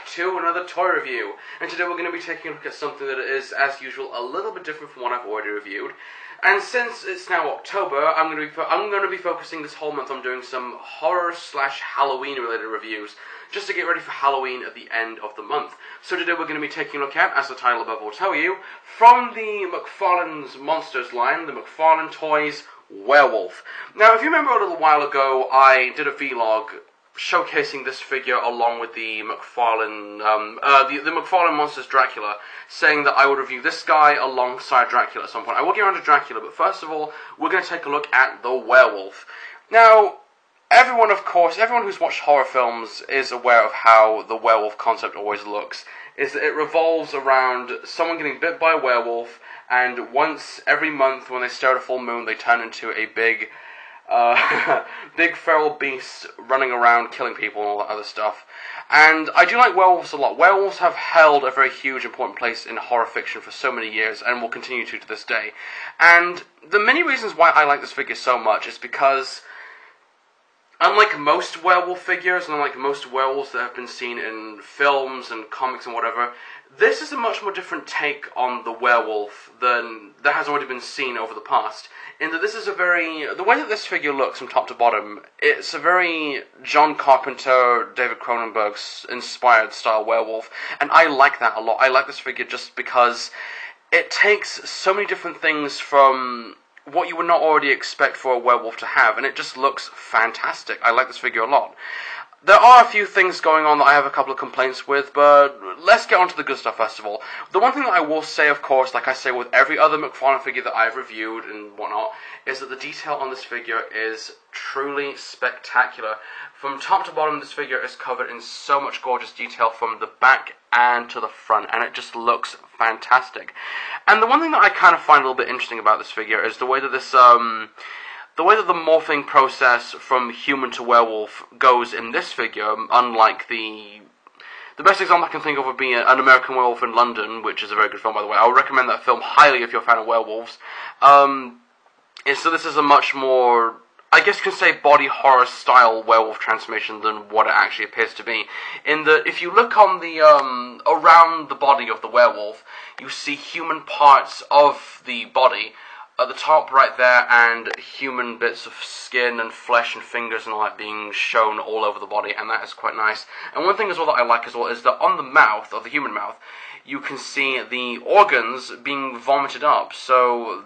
back to another toy review, and today we're going to be taking a look at something that is, as usual, a little bit different from what I've already reviewed. And since it's now October, I'm going to be focusing this whole month on doing some horror/Halloween related reviews, just to get ready for Halloween at the end of the month. So today we're going to be taking a look at, as the title above will tell you, from the McFarlane's Monsters line, the McFarlane Toys Werewolf. Now, if you remember a little while ago, I did a vlog showcasing this figure along with the McFarlane, the McFarlane Monsters Dracula, saying that I would review this guy alongside Dracula at some point. I will get around to Dracula, but first of all, we're going to take a look at the Werewolf. Now, everyone who's watched horror films is aware of how the werewolf concept always looks, is that it revolves around someone getting bit by a werewolf, and once every month when they stare at a full moon, they turn into a big feral beast running around killing people and all that other stuff. And I do like werewolves a lot. Werewolves have held a very huge, important place in horror fiction for so many years, and will continue to this day. And the many reasons why I like this figure so much is because, unlike most werewolf figures, and unlike most werewolves that have been seen in films and comics and whatever, this is a much more different take on the werewolf than that has already been seen over the past. In that this is the way that this figure looks from top to bottom, it's a very John Carpenter, David Cronenberg inspired style werewolf, and I like that a lot. I like this figure just because it takes so many different things from what you would not already expect for a werewolf to have, and it just looks fantastic. I like this figure a lot. There are a few things going on that I have a couple of complaints with, but let's get on to the good stuff first of all. The one thing that I will say, of course, like I say with every other McFarlane figure that I've reviewed and whatnot, is that the detail on this figure is truly spectacular. From top to bottom, this figure is covered in so much gorgeous detail from the back and to the front, and it just looks fantastic. And the one thing that I kind of find a little bit interesting about this figure is the way that the morphing process from human to werewolf goes in this figure, unlike the best example I can think of would be An American Werewolf in London, which is a very good film, by the way. I would recommend that film highly if you're a fan of werewolves. So this is a much more, I guess you can say, body horror style werewolf transformation than what it actually appears to be. In that, if you look on the around the body of the werewolf, you see human parts of the body at the top right there, and human bits of skin and flesh and fingers and all that being shown all over the body, and that is quite nice. And one thing as well that I like as well is that on the mouth, of the human mouth, you can see the organs being vomited up. So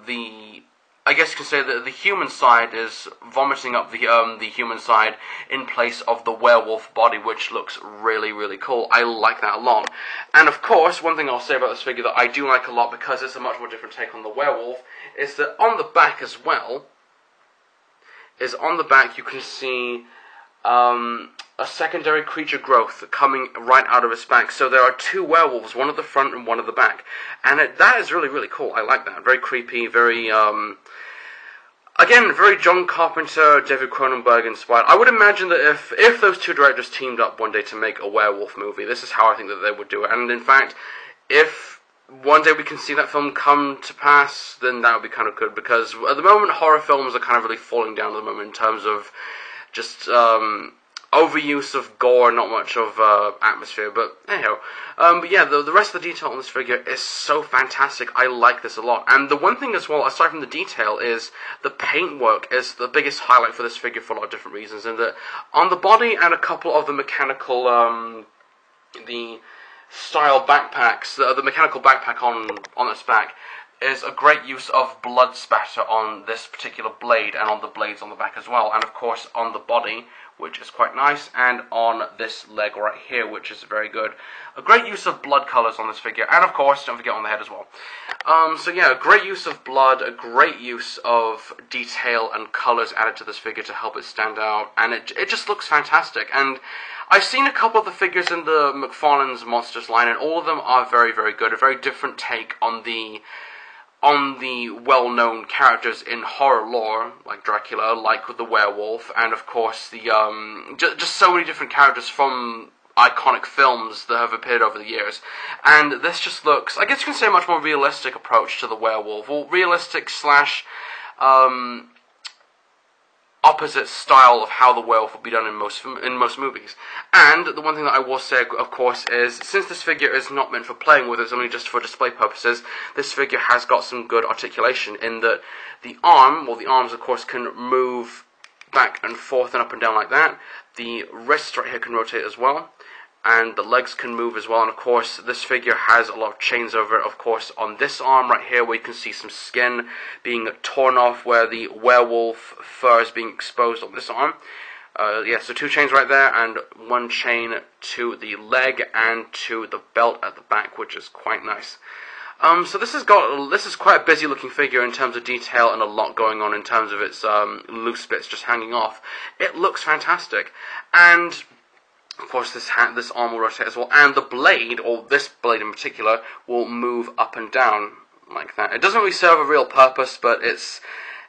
I guess you can say that the human side is vomiting up the human side in place of the werewolf body, which looks really, really cool. I like that a lot. And of course, one thing I'll say about this figure that I do like a lot, because it's a much more different take on the werewolf, is that on the back as well, you can see a secondary creature growth coming right out of its back. So there are two werewolves, one at the front and one at the back. And that is really, really cool. I like that. Very creepy, very, again, very John Carpenter, David Cronenberg inspired. I would imagine that if those two directors teamed up one day to make a werewolf movie, this is how I think that they would do it. And in fact, if one day we can see that film come to pass, then that would be kind of good, because at the moment horror films are kind of really falling down at the moment in terms of just overuse of gore, not much of atmosphere, but anyhow. But yeah, the rest of the detail on this figure is so fantastic. I like this a lot. And the one thing as well, aside from the detail, is the paintwork is the biggest highlight for this figure for a lot of different reasons. And that on the body and a couple of the mechanical, the style backpacks, the mechanical backpack on its back, is a great use of blood spatter on this particular blade, and on the blades on the back as well, and of course on the body, which is quite nice, and on this leg right here, which is very good. A great use of blood colours on this figure, and of course, don't forget on the head as well. So yeah, a great use of blood, a great use of detail and colours added to this figure to help it stand out, and it just looks fantastic. And I've seen a couple of the figures in the McFarlane's Monsters line, and all of them are very, very good. A very different take on the well-known characters in horror lore, like Dracula, like with the werewolf, and of course the just so many different characters from iconic films that have appeared over the years. And this just looks, I guess you can say, a much more realistic approach to the werewolf, or realistic slash opposite style of how the werewolf would be done in most movies. And the one thing that I will say, of course, is since this figure is not meant for playing with, it's only just for display purposes, this figure has got some good articulation in that the arms, of course, can move back and forth and up and down like that. The wrist right here can rotate as well, and the legs can move as well. And of course, this figure has a lot of chains over it. Of course, on this arm right here, where you can see some skin being torn off, where the werewolf fur is being exposed on this arm. So 2 chains right there, and 1 chain to the leg and to the belt at the back, which is quite nice. So this is quite a busy looking figure in terms of detail, and a lot going on in terms of its loose bits just hanging off. It looks fantastic, and of course this arm will rotate as well, and the blade, or this blade in particular, will move up and down like that. It doesn't really serve a real purpose, but it's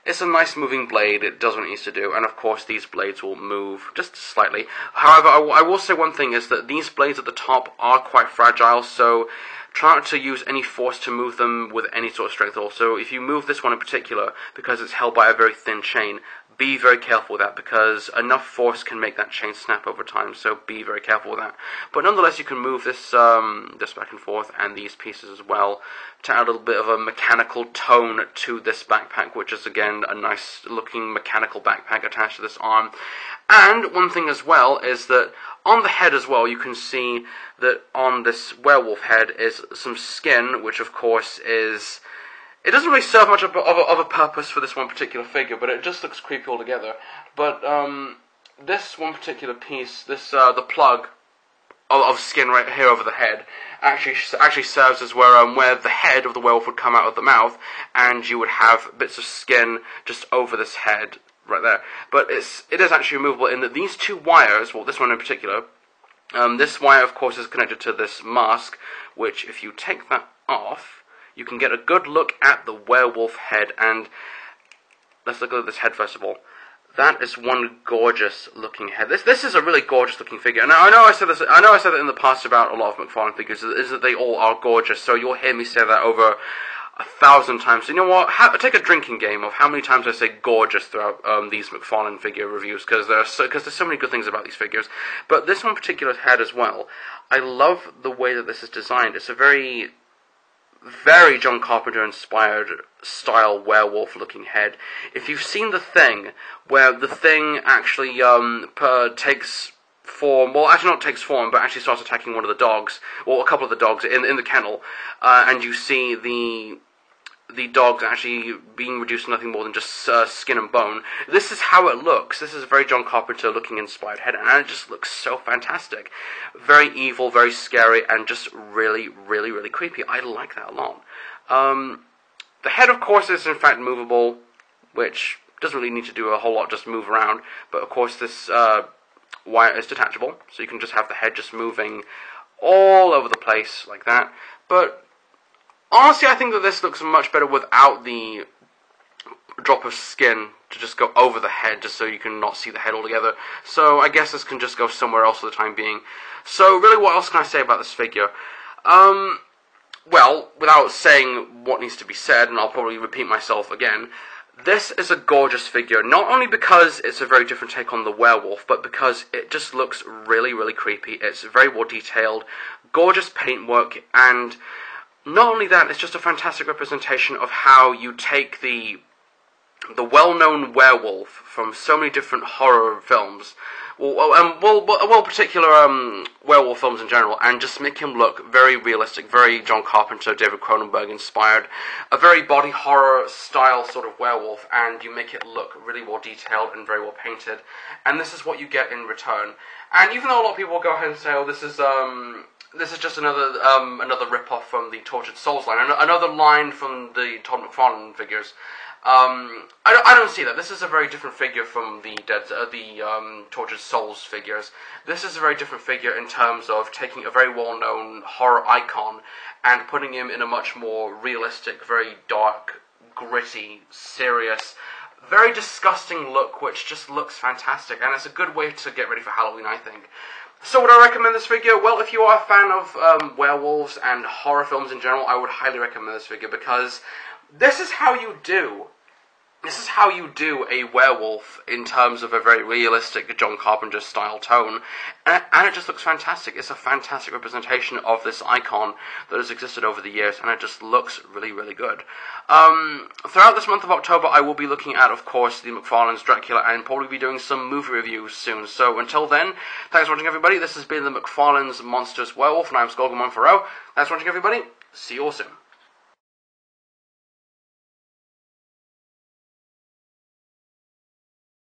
a nice moving blade. It does what it needs to do, and of course these blades will move just slightly. However, I will say one thing is that these blades at the top are quite fragile, so try not to use any force to move them with any sort of strength at all. So if you move this one in particular, because it's held by a very thin chain, be very careful with that, because enough force can make that chain snap over time, so be very careful with that. But nonetheless, you can move this back and forth, and these pieces as well, to add a little bit of a mechanical tone to this backpack, which is again a nice looking mechanical backpack attached to this arm. And one thing as well is that on the head as well, you can see that on this werewolf head is some skin, which of course is... It doesn't really serve much of a purpose for this one particular figure, but it just looks creepy altogether. But this one particular piece, the plug of skin right here over the head, actually serves as where the head of the werewolf would come out of the mouth, and you would have bits of skin just over this head right there. But it is actually removable in that these 2 wires, well, this one in particular, this wire of course is connected to this mask, which if you take that off, you can get a good look at the werewolf head. And let's look at this head first of all. That is one gorgeous looking head. This is a really gorgeous looking figure. Now I know I said that in the past about a lot of McFarlane figures, is that they all are gorgeous. So you'll hear me say that over 1,000 times. So you know what? Take a drinking game of how many times I say gorgeous throughout these McFarlane figure reviews, because there's so many good things about these figures. But this one particular head as well, I love the way that this is designed. It's a very John Carpenter inspired style werewolf looking head. If you've seen The Thing, where the Thing actually takes form, well actually not takes form, but actually starts attacking one of the dogs, or a couple of the dogs in the kennel, and you see the dogs actually being reduced to nothing more than just skin and bone. This is how it looks. This is a very John Carpenter looking inspired head, and it just looks so fantastic. Very evil, very scary, and just really, really, really creepy. I like that a lot. The head, of course, is in fact movable, which doesn't really need to do a whole lot, just move around. But of course this wire is detachable, so you can just have the head just moving all over the place like that. But honestly, I think that this looks much better without the drop of skin to just go over the head, just so you can not see the head altogether. So I guess this can just go somewhere else for the time being. So really, what else can I say about this figure? Well, without saying what needs to be said, and I'll probably repeat myself again, this is a gorgeous figure, not only because it's a very different take on the werewolf, but because it just looks really, really creepy. It's very well detailed, gorgeous paintwork, and not only that, it's just a fantastic representation of how you take the well-known werewolf from so many different horror films, particular werewolf films in general, and just make him look very realistic, very John Carpenter, David Cronenberg inspired, a very body horror style sort of werewolf, and you make it look really well detailed and very well painted, and this is what you get in return. And even though a lot of people will go ahead and say, oh, this is just another rip-off from the Tortured Souls line, another line from the Todd McFarlane figures. I don't see that. This is a very different figure from the Tortured Souls figures. This is a very different figure in terms of taking a very well-known horror icon and putting him in a much more realistic, very dark, gritty, serious, very disgusting look, which just looks fantastic, and it's a good way to get ready for Halloween, I think. So would I recommend this figure? Well, if you are a fan of werewolves and horror films in general, I would highly recommend this figure, because this is how you do this is how you do a werewolf in terms of a very realistic John Carpenter style tone, and it just looks fantastic. It's a fantastic representation of this icon that has existed over the years, and it just looks really, really good. Throughout this month of October, I will be looking at, of course, the McFarlane's Dracula, and probably be doing some movie reviews soon. So until then, thanks for watching, everybody. This has been the McFarlane's Monsters Werewolf, and I'm Skullgrim Monferrot. Thanks for watching, everybody. See you all soon.